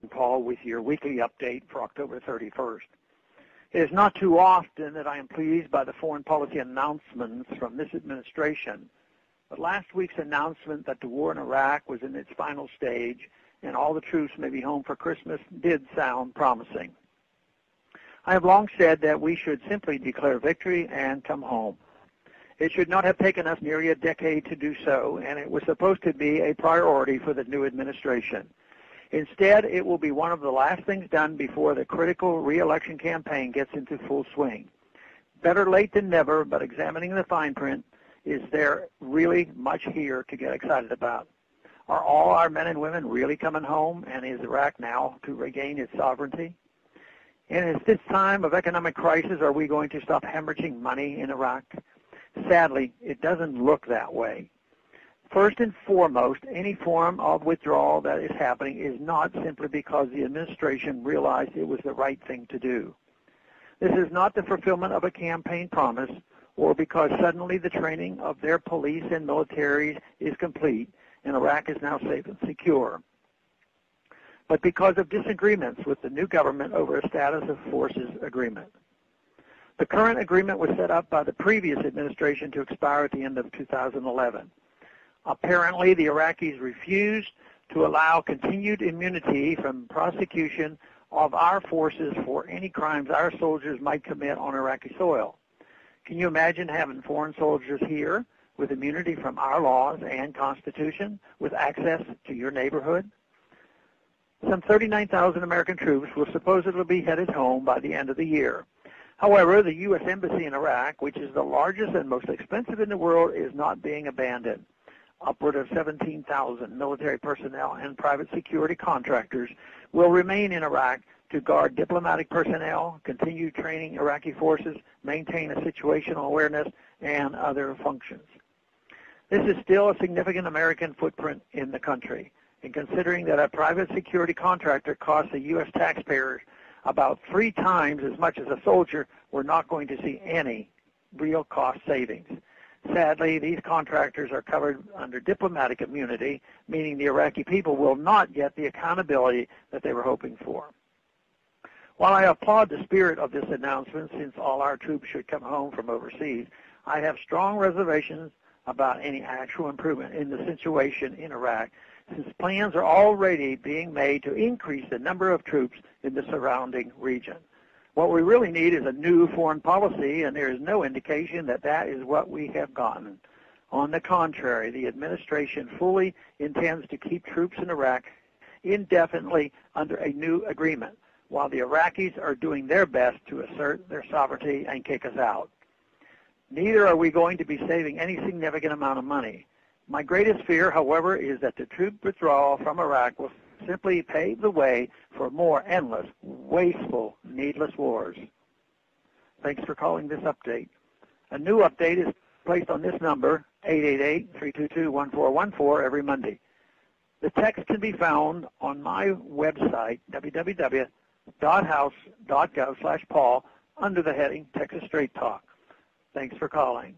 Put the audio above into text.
Paul with your weekly update for October 31st. It is not too often that I am pleased by the foreign policy announcements from this administration, but last week's announcement that the war in Iraq was in its final stage and all the troops may be home for Christmas did sound promising. I have long said that we should simply declare victory and come home. It should not have taken us nearly a decade to do so, and it was supposed to be a priority for the new administration. Instead, it will be one of the last things done before the critical re-election campaign gets into full swing. Better late than never, but examining the fine print, is there really much here to get excited about? Are all our men and women really coming home, and is Iraq now to regain its sovereignty? And at this time of economic crisis, are we going to stop hemorrhaging money in Iraq? Sadly, it doesn't look that way. First and foremost, any form of withdrawal that is happening is not simply because the administration realized it was the right thing to do. This is not the fulfillment of a campaign promise or because suddenly the training of their police and military is complete and Iraq is now safe and secure, but because of disagreements with the new government over a status of forces agreement. The current agreement was set up by the previous administration to expire at the end of 2011. Apparently, the Iraqis refused to allow continued immunity from prosecution of our forces for any crimes our soldiers might commit on Iraqi soil. Can you imagine having foreign soldiers here with immunity from our laws and Constitution, with access to your neighborhood? Some 39,000 American troops will supposedly be headed home by the end of the year. However, the U.S. Embassy in Iraq, which is the largest and most expensive in the world, is not being abandoned. Upward of 17,000 military personnel and private security contractors will remain in Iraq to guard diplomatic personnel, continue training Iraqi forces, maintain a situational awareness, and other functions. This is still a significant American footprint in the country. And considering that a private security contractor costs the U.S. taxpayers about 3 times as much as a soldier, we're not going to see any real cost savings. Sadly, these contractors are covered under diplomatic immunity, meaning the Iraqi people will not get the accountability that they were hoping for. While I applaud the spirit of this announcement, since all our troops should come home from overseas, I have strong reservations about any actual improvement in the situation in Iraq, since plans are already being made to increase the number of troops in the surrounding region. What we really need is a new foreign policy, and there is no indication that that is what we have gotten. On the contrary, the administration fully intends to keep troops in Iraq indefinitely under a new agreement, while the Iraqis are doing their best to assert their sovereignty and kick us out. Neither are we going to be saving any significant amount of money. My greatest fear, however, is that the troop withdrawal from Iraq will simply pave the way for more endless, wasteful, needless wars. Thanks for calling this update. A new update is placed on this number, 888-322-1414, every Monday. The text can be found on my website, www.house.gov/Paul, under the heading Texas Straight Talk. Thanks for calling.